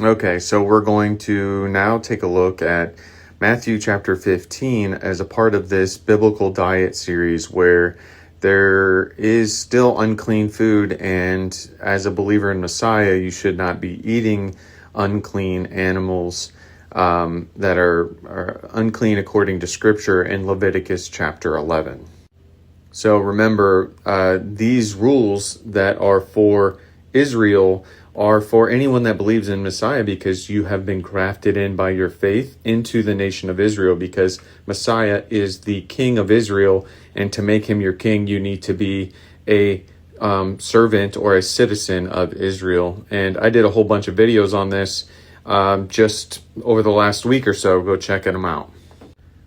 Okay, so we're going to now take a look at Matthew chapter 15 as a part of this biblical diet series where there is still unclean food, and as a believer in Messiah, you should not be eating unclean animals that are unclean according to Scripture in Leviticus chapter 11. So remember, these rules that are for Israel are for anyone that believes in Messiah, because you have been grafted in by your faith into the nation of Israel, because Messiah is the King of Israel, and to make him your king, you need to be a servant or a citizen of Israel. And I did a whole bunch of videos on this just over the last week or so. Go check them out.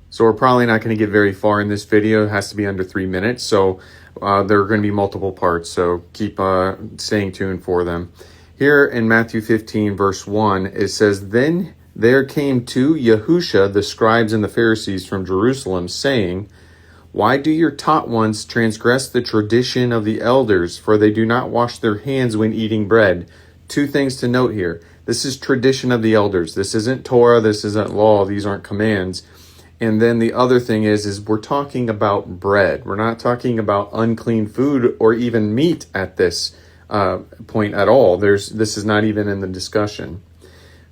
So we're probably not going to get very far in this video. It has to be under 3 minutes. So there are going to be multiple parts. So keep staying tuned for them. Here in Matthew 15, verse 1, it says, "Then there came to Yahusha the scribes and the Pharisees from Jerusalem, saying, 'Why do your taught ones transgress the tradition of the elders? For they do not wash their hands when eating bread.'" Two things to note here. This is tradition of the elders. This isn't Torah. This isn't law. These aren't commands. And then the other thing is we're talking about bread. We're not talking about unclean food or even meat at this point at all. This is not even in the discussion.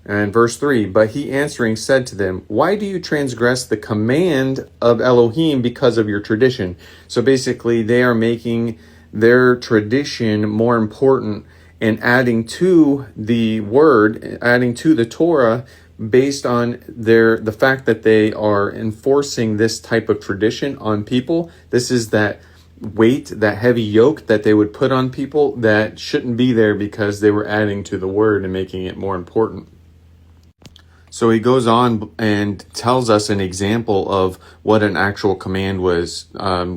And verse 3, "But he answering said to them, 'Why do you transgress the command of Elohim because of your tradition?'" So basically they are making their tradition more important and adding to the word, adding to the Torah, based on the fact that they are enforcing this type of tradition on people. This is that weight, that heavy yoke that they would put on people that shouldn't be there, because they were adding to the word and making it more important. So he goes on and tells us an example of what an actual command was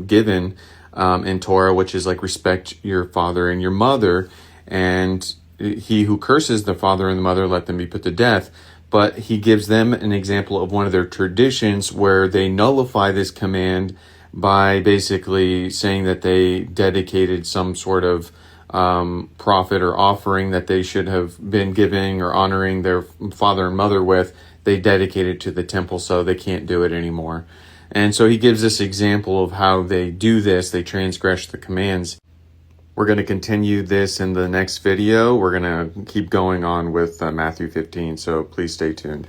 given in Torah, which is like, respect your father and your mother, and he who curses the father and the mother, let them be put to death. But he gives them an example of one of their traditions where they nullify this command by basically saying that they dedicated some sort of profit or offering that they should have been giving or honoring their father and mother with. They dedicated to the temple, so they can't do it anymore. And so he gives this example of how they do this. They transgress the commands. We're going to continue this in the next video. We're going to keep going on with Matthew 15, so please stay tuned.